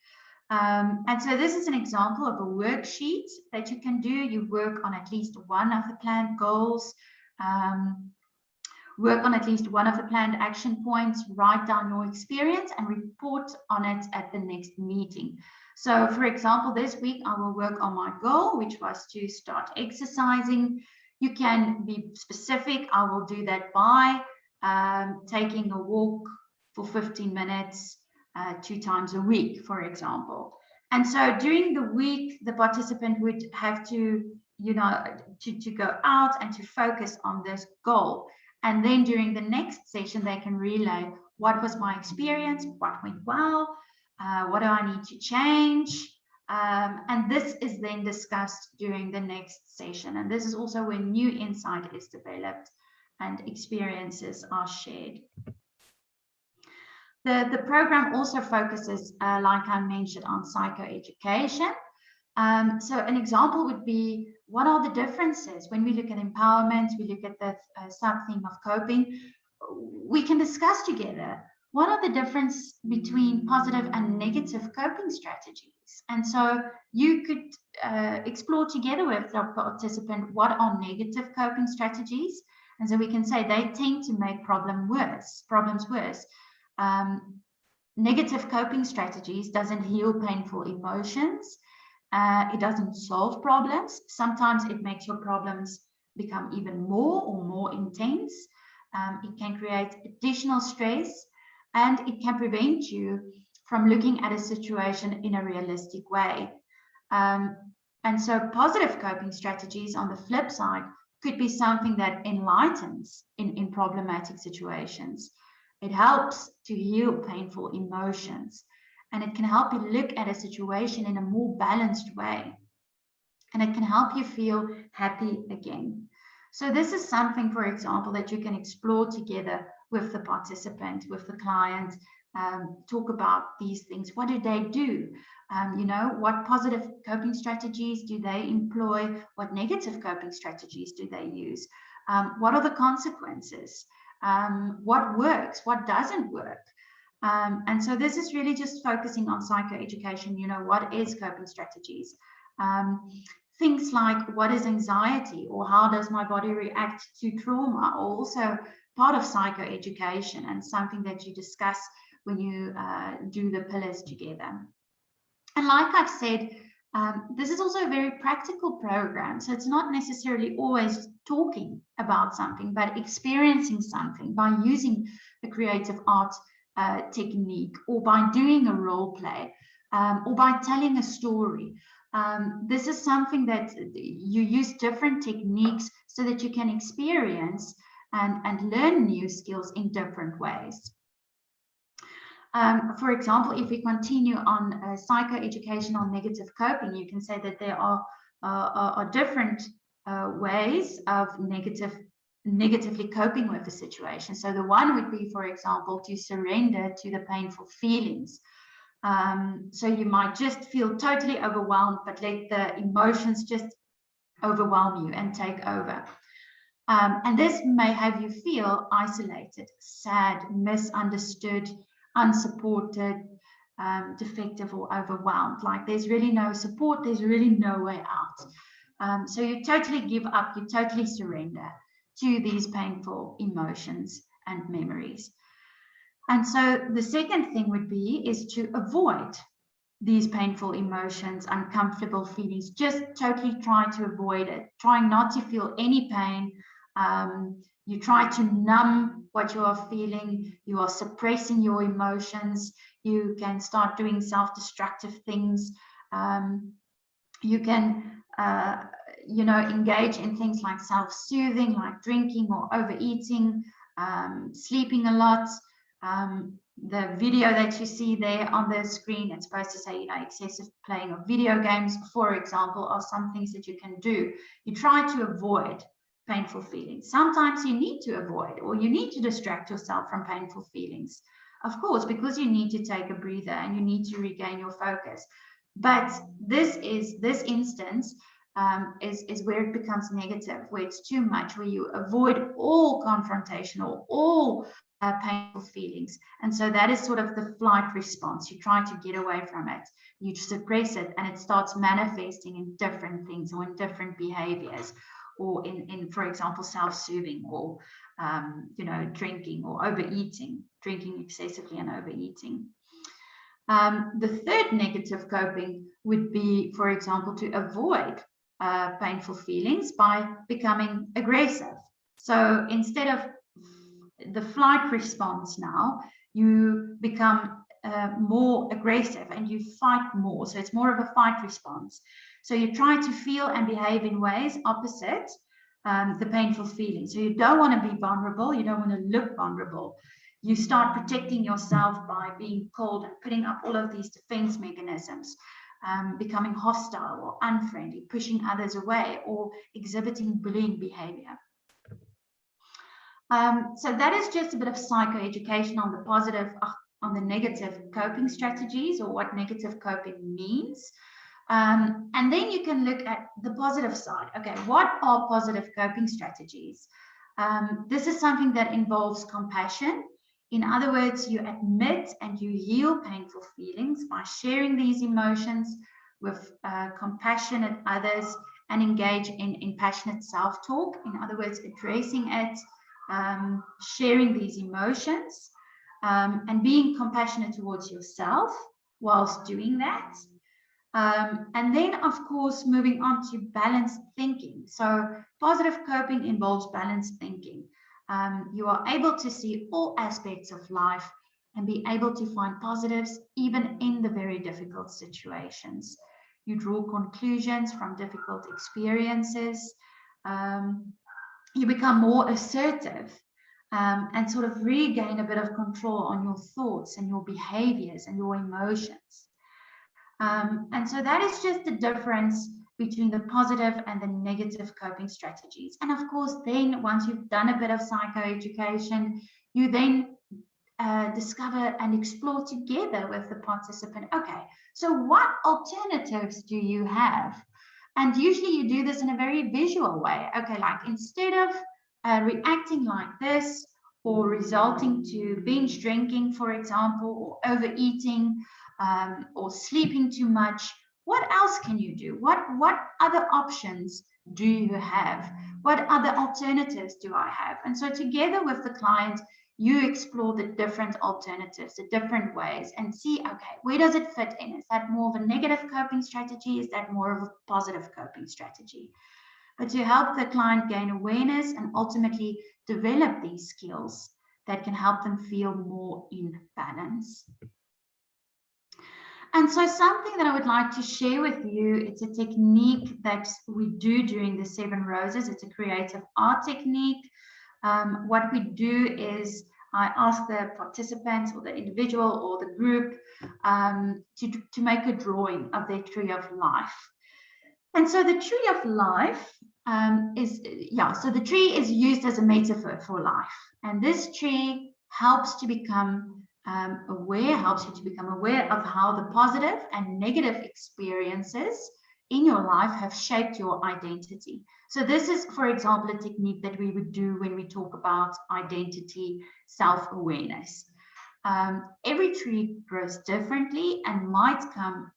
And so this is an example of a worksheet that you can do. You work on at least one of the planned goals. Work on at least one of the planned action points, write down your experience and report on it at the next meeting. So for example, this week I will work on my goal, which was to start exercising. You can be specific. I will do that by taking a walk for 15 minutes 2 times a week, for example. And so during the week, the participant would have to, to go out and to focus on this goal. And then during the next session, they can relay what was my experience, what went well, what do I need to change? And this is then discussed during the next session. And this is also when new insight is developed and experiences are shared. The program also focuses, like I mentioned, on psychoeducation. So an example would be, what are the differences when we look at empowerment, we look at the sub-theme of coping, we can discuss together what are the difference between positive and negative coping strategies. And so you could explore together with the participant what are negative coping strategies. And so we can say they tend to make problems worse. Negative coping strategies doesn't heal painful emotions. It doesn't solve problems. Sometimes it makes your problems become even more intense. It can create additional stress, and it can prevent you from looking at a situation in a realistic way. And so positive coping strategies, on the flip side, could be something that enlightens in problematic situations. It helps to heal painful emotions, and it can help you look at a situation in a more balanced way. And it can help you feel happy again. So this is something, for example, that you can explore together with the participant, with the client, talk about these things. What do they do? What positive coping strategies do they employ? What negative coping strategies do they use? What are the consequences? What works? What doesn't work? And so this is really just focusing on psychoeducation. What is coping strategies? Things like, what is anxiety, or how does my body react to trauma, are also part of psychoeducation and something that you discuss when you do the pillars together. And like I've said, this is also a very practical program. So it's not necessarily always talking about something, but experiencing something by using the creative art technique, or by doing a role play, or by telling a story. This is something that you use different techniques so that you can experience and learn new skills in different ways. For example, if we continue on psychoeducation on negative coping, you can say that there are different ways of negatively coping with the situation. So the one would be, for example, to surrender to the painful feelings. So you might just feel totally overwhelmed, but let the emotions just overwhelm you and take over. And this may have you feel isolated, sad, misunderstood, unsupported, defective, or overwhelmed. Like there's really no support, there's really no way out. So you totally give up, you totally surrender to these painful emotions and memories. And so the second thing would be is to avoid these painful emotions, uncomfortable feelings. Just totally try to avoid it, trying not to feel any pain. You try to numb what you are feeling. You are suppressing your emotions. You can start doing self-destructive things. You can, engage in things like self-soothing, like drinking or overeating, sleeping a lot. The video that you see there on the screen, it's supposed to say, excessive playing of video games, for example, are some things that you can do. You try to avoid painful feelings. Sometimes you need to avoid, or you need to distract yourself from painful feelings, of course, because you need to take a breather and you need to regain your focus. But this instance is where it becomes negative, where it's too much, where you avoid all confrontation or all painful feelings. And so that is sort of the flight response. You try to get away from it, you suppress it, and it starts manifesting in different things or in different behaviors, or in for example, self-soothing, or drinking or overeating, drinking excessively and overeating. The third negative coping would be, for example, to avoid painful feelings by becoming aggressive. So instead of the flight response, now you become more aggressive and you fight more. So it's more of a fight response. So you try to feel and behave in ways opposite the painful feeling. So you don't want to be vulnerable. You don't want to look vulnerable. You start protecting yourself by being cold and putting up all of these defense mechanisms, becoming hostile or unfriendly, pushing others away, or exhibiting bullying behavior. So that is just a bit of psychoeducation on the positive on the negative coping strategies or what negative coping means. And then you can look at the positive side. Okay, what are positive coping strategies? This is something that involves compassion. In other words, you admit and you heal painful feelings by sharing these emotions with compassionate others and engage in passionate self-talk. In other words, addressing it, sharing these emotions, and being compassionate towards yourself whilst doing that. And then, of course, moving on to balanced thinking. So positive coping involves balanced thinking. You are able to see all aspects of life and be able to find positives even in the very difficult situations. You draw conclusions from difficult experiences. You become more assertive and sort of regain a bit of control on your thoughts and your behaviors and your emotions. And so that is just the difference between the positive and the negative coping strategies. And of course, then once you've done a bit of psychoeducation, you then discover and explore together with the participant, okay, so what alternatives do you have? And usually you do this in a very visual way. Okay, like instead of reacting like this or resulting to binge drinking, for example, or overeating, or sleeping too much, what else can you do? What other options do you have? What other alternatives do I have? And so together with the client, you explore the different alternatives, the different ways, and see, okay, where does it fit in? Is that more of a negative coping strategy? Is that more of a positive coping strategy? But to help the client gain awareness and ultimately develop these skills that can help them feel more in balance. And so something that I would like to share with you, it's a technique that we do during the 7 Roses. It's a creative art technique. What we do is I ask the participants or the individual or the group to make a drawing of their tree of life. And so the tree of life so the tree is used as a metaphor for life. And this tree helps to become helps you to become aware of how the positive and negative experiences in your life have shaped your identity. So this is, for example, a technique that we would do when we talk about identity, self-awareness. Every tree grows differently and might come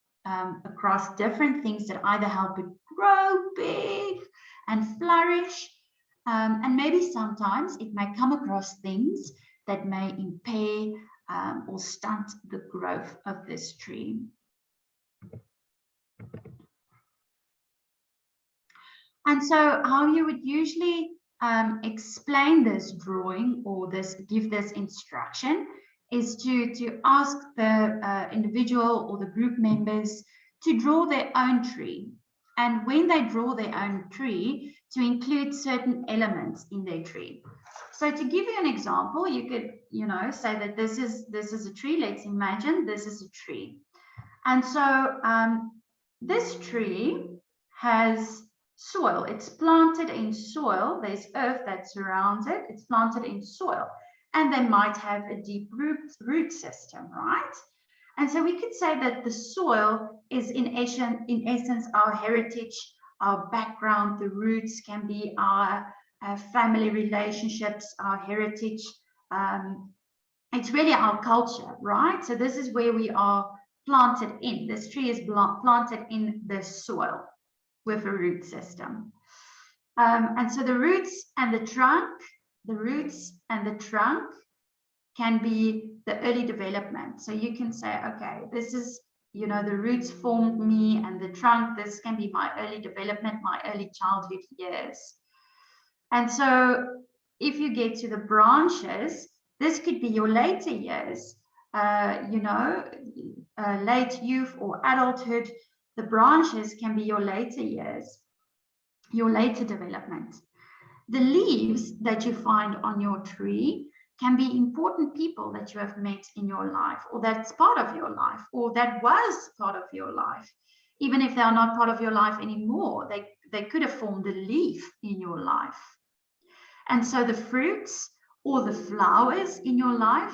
across different things that either help it grow big and flourish, and maybe sometimes it may come across things that may impair or stunt the growth of this tree. And so how you would usually explain this drawing or give this instruction is to ask the individual or the group members to draw their own tree. And when they draw their own tree, to include certain elements in their tree. So to give you an example, you could, say that this is a tree. Let's imagine this is a tree. And so this tree has soil. It's planted in soil. There's earth that surrounds it. It's planted in soil. And they might have a deep root system, right? And so we could say that the soil is in essence our heritage, our background. The roots can be our family relationships, our heritage. It's really our culture, right? So this is where we are planted in. This tree is planted in the soil with a root system. And so the roots and the trunk can be the early development. So you can say, okay, this is, the roots formed me, and the trunk, this can be my early development, my early childhood years. And so if you get to the branches, this could be your later years, late youth or adulthood. The branches can be your later years, your later development. The leaves that you find on your tree can be important people that you have met in your life, or that's part of your life, or that was part of your life. Even if they are not part of your life anymore, they could have formed a leaf in your life. And so the fruits or the flowers in your life,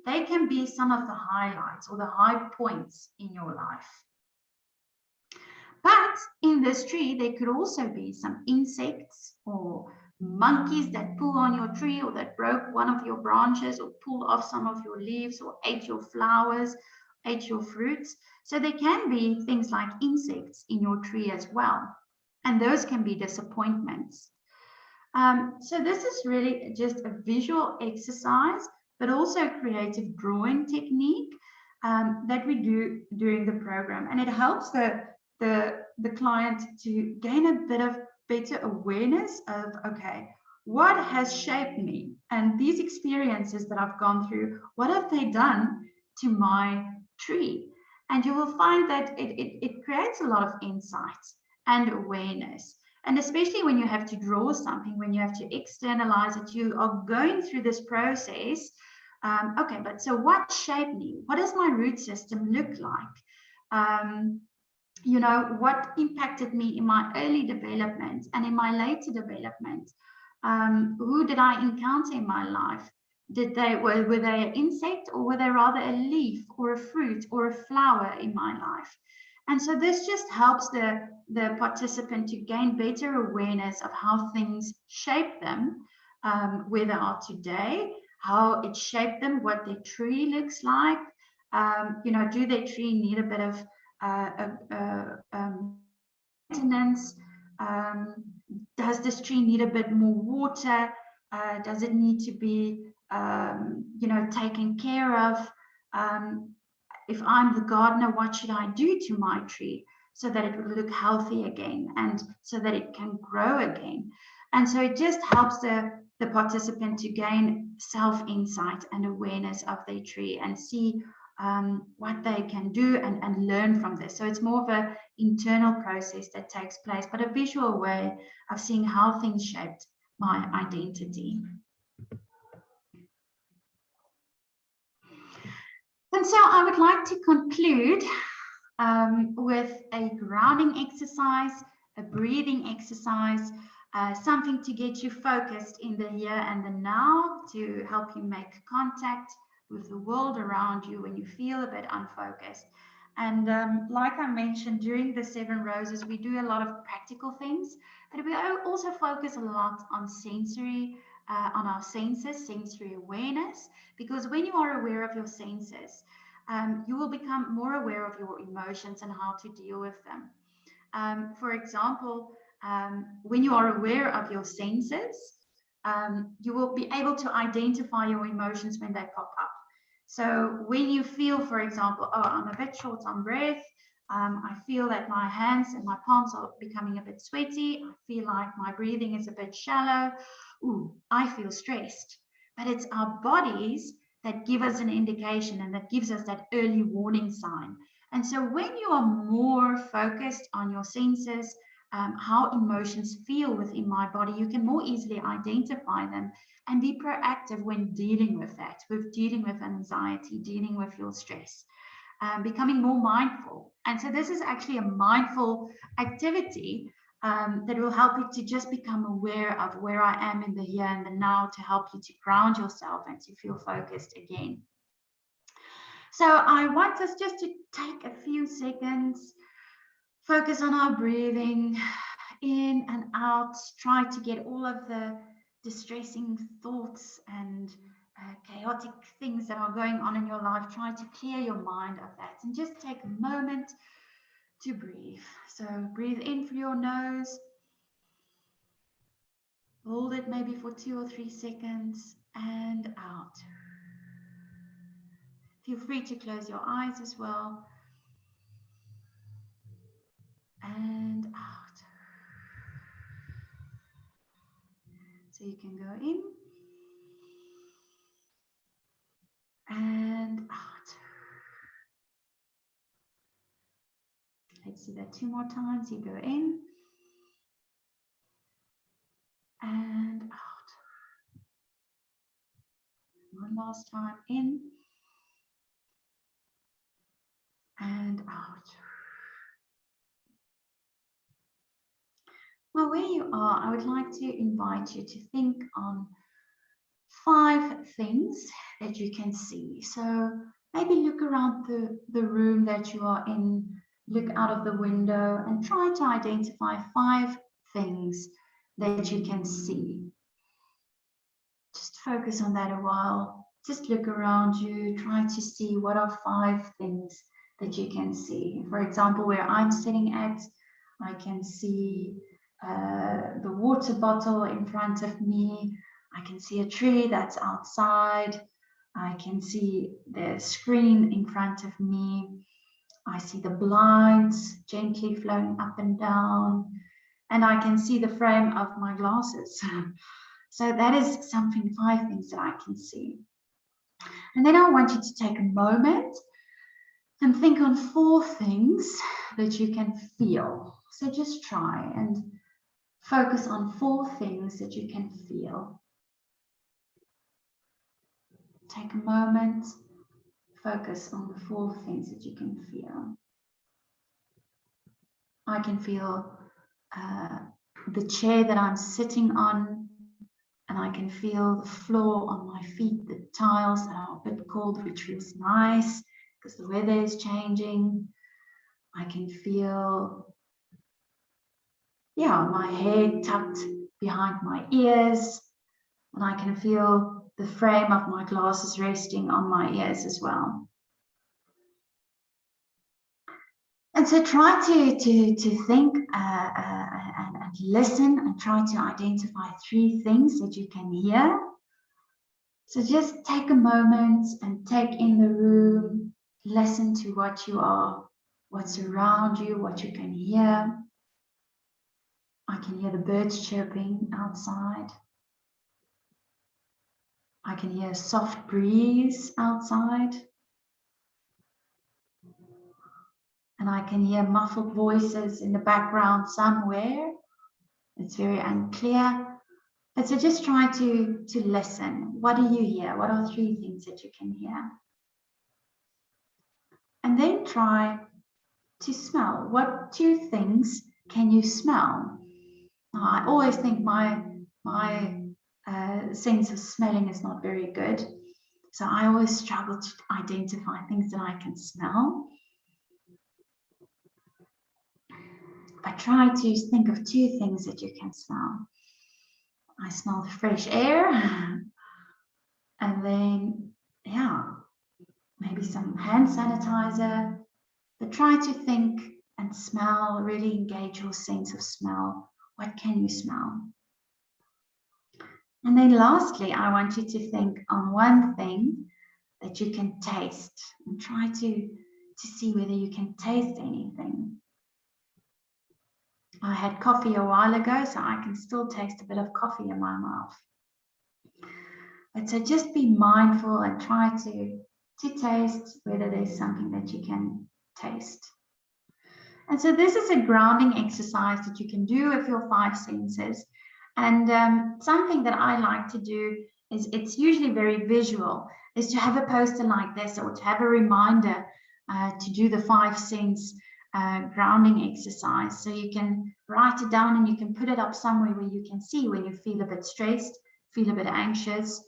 they can be some of the highlights or the high points in your life. But in this tree, there could also be some insects or monkeys that pull on your tree, or that broke one of your branches, or pulled off some of your leaves, or ate your flowers, ate your fruits. So there can be things like insects in your tree as well. And those can be disappointments. So this is really just a visual exercise, but also a creative drawing technique that we do during the program. And it helps the client to gain a bit of better awareness of, okay, what has shaped me? And these experiences that I've gone through, what have they done to my tree? And you will find that it creates a lot of insight and awareness. And especially when you have to draw something, when you have to externalize it, you are going through this process. Okay, but so what shaped me? What does my root system look like? You know, what impacted me in my early development and in my later development? Who did I encounter in my life? Were they an insect, or were they rather a leaf or a fruit or a flower in my life? And so this just helps the participant to gain better awareness of how things shape them, where they are today, how it shaped them, what their tree looks like. You know, do their tree need a bit of maintenance? Does this tree need a bit more water? Does it need to be, you know, taken care of? If I'm the gardener, what should I do to my tree so that it would look healthy again, and so that it can grow again? And so it just helps the participant to gain self-insight and awareness of their tree, and see what they can do, and learn from this. So it's more of an internal process that takes place, but a visual way of seeing how things shaped my identity. And so I would like to conclude with a grounding exercise, a breathing exercise, something to get you focused in the here and the now, to help you make contact with the world around you when you feel a bit unfocused. And like I mentioned, during the 7 Roses, we do a lot of practical things, but we also focus a lot on sensory, on our senses, sensory awareness, because when you are aware of your senses, you will become more aware of your emotions and how to deal with them. For example, when you are aware of your senses, you will be able to identify your emotions when they pop up. So when you feel, for example, oh, I'm a bit short on breath, I feel that my hands and my palms are becoming a bit sweaty, I feel like my breathing is a bit shallow, ooh, I feel stressed. But it's our bodies that give us an indication, and that gives us that early warning sign. And so when you are more focused on your senses, how emotions feel within my body, you can more easily identify them and be proactive when dealing with that, with dealing with anxiety, dealing with your stress, becoming more mindful. And so this is actually a mindful activity that will help you to just become aware of where I am in the here and the now, to help you to ground yourself and to feel focused again. So I want us just to take a few seconds, focus on our breathing in and out, try to get all of the distressing thoughts and chaotic things that are going on in your life, try to clear your mind of that, and just take a moment to breathe. So breathe in through your nose, hold it maybe for 2 or 3 seconds, and out. Feel free to close your eyes as well, and out. So you can go in and out. Let's do that 2 more times. You go in and out. One last time, in and out. Well, where you are, I would like to invite you to think on 5 things that you can see. So maybe look around the room that you are in, look out of the window and try to identify 5 things that you can see. Just focus on that a while. Just look around you, try to see what are 5 things that you can see. For example, where I'm sitting at, I can see the water bottle in front of me. I can see a tree that's outside. I can see the screen in front of me. I see the blinds gently flowing up and down. And I can see the frame of my glasses. So that is something, 5 things that I can see. And then I want you to take a moment and think on 4 things that you can feel. So just try and focus on 4 things that you can feel. Take a moment, focus on the 4 things that you can feel. I can feel the chair that I'm sitting on, and I can feel the floor on my feet, the tiles that are a bit cold, which feels nice because the weather is changing. I can feel, my hair tucked behind my ears, and I can feel the frame of my glasses resting on my ears as well. And so try to think and listen and try to identify 3 things that you can hear. So just take a moment and take in the room, listen to what's around you, what you can hear. I can hear the birds chirping outside. I can hear a soft breeze outside. And I can hear muffled voices in the background somewhere. It's very unclear. But so just try to listen. What do you hear? What are 3 things that you can hear? And then try to smell. What 2 things can you smell? Now, I always think my sense of smelling is not very good. So I always struggle to identify things that I can smell. But try to think of 2 things that you can smell. I smell the fresh air, and then, maybe some hand sanitizer. But try to think and smell, really engage your sense of smell. What can you smell? And then lastly, I want you to think on 1 thing that you can taste, and try to see whether you can taste anything. I had coffee a while ago, so I can still taste a bit of coffee in my mouth. But so just be mindful and try to taste whether there's something that you can taste. And so this is a grounding exercise that you can do with your 5 senses. And something that I like to do is, it's usually very visual, is to have a poster like this, or to have a reminder to do the 5 sense grounding exercise. So you can write it down and you can put it up somewhere where you can see when you feel a bit stressed, feel a bit anxious,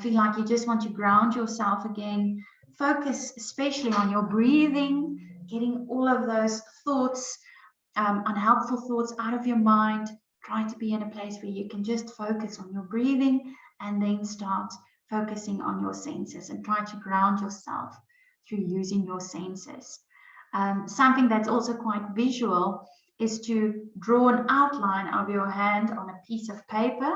feel like you just want to ground yourself again. Focus especially on your breathing, getting all of those thoughts, unhelpful thoughts out of your mind. Try to be in a place where you can just focus on your breathing, and then start focusing on your senses and try to ground yourself through using your senses. Something that's also quite visual is to draw an outline of your hand on a piece of paper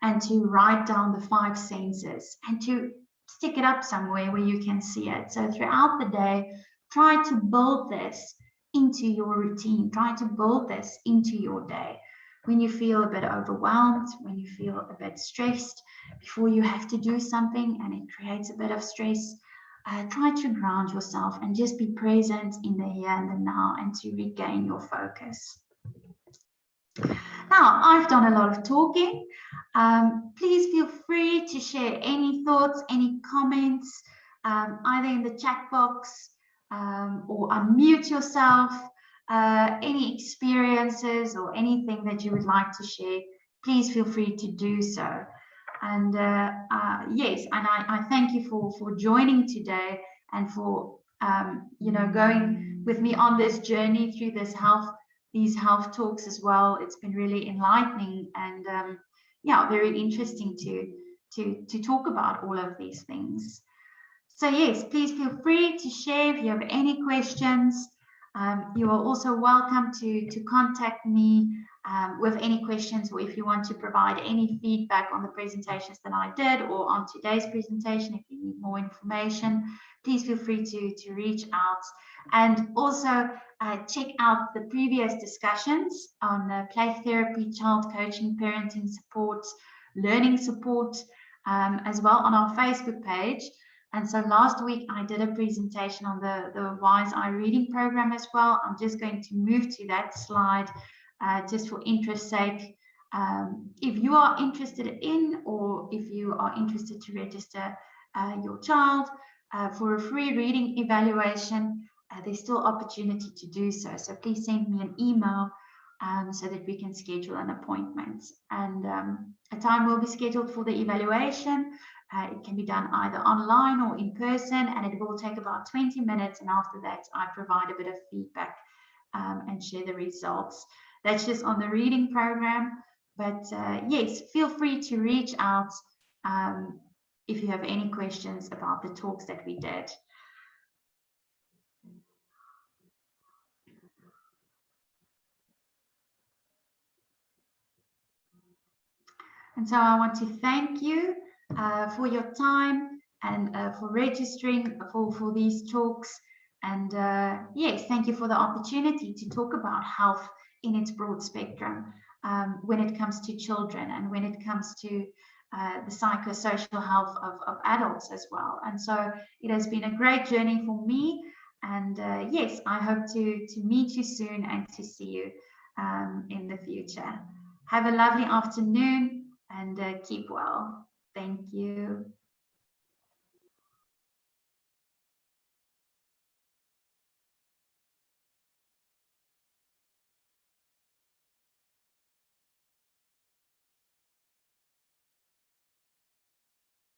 and to write down the 5 senses and to stick it up somewhere where you can see it. So throughout the day, try to build this into your routine. Try to build this into your day. When you feel a bit overwhelmed, when you feel a bit stressed, before you have to do something and it creates a bit of stress, try to ground yourself and just be present in the here and the now, and to regain your focus. Now, I've done a lot of talking. Please feel free to share any thoughts, any comments, either in the chat box or unmute yourself. Any experiences or anything that you would like to share, please feel free to do so. And yes, and I thank you for joining today and for going with me on this journey through these health talks as well. It's been really enlightening and yeah, very interesting to talk about all of these things. So yes, please feel free to share if you have any questions. You are also welcome to contact me with any questions, or if you want to provide any feedback on the presentations that I did or on today's presentation. If you need more information, please feel free to reach out. And also check out the previous discussions on play therapy, child coaching, parenting support, learning support, as well on our Facebook page. And so last week I did a presentation on the Wise Eye reading program as well. I'm just going to move to that slide just for interest's sake. If you are interested in, or if you are interested to register your child for a free reading evaluation, there's still opportunity to do so. So please send me an email so that we can schedule an appointment. And a time will be scheduled for the evaluation. It can be done either online or in person, and it will take about 20 minutes. And after that, I provide a bit of feedback and share the results. That's just on the reading program. But yes, feel free to reach out if you have any questions about the talks that we did. And so I want to thank you for your time and for registering for these talks. And yes, thank you for the opportunity to talk about health in its broad spectrum when it comes to children and when it comes to the psychosocial health of adults as well. And so it has been a great journey for me. And yes, I hope to meet you soon and to see you in the future. Have a lovely afternoon and keep well. Thank you.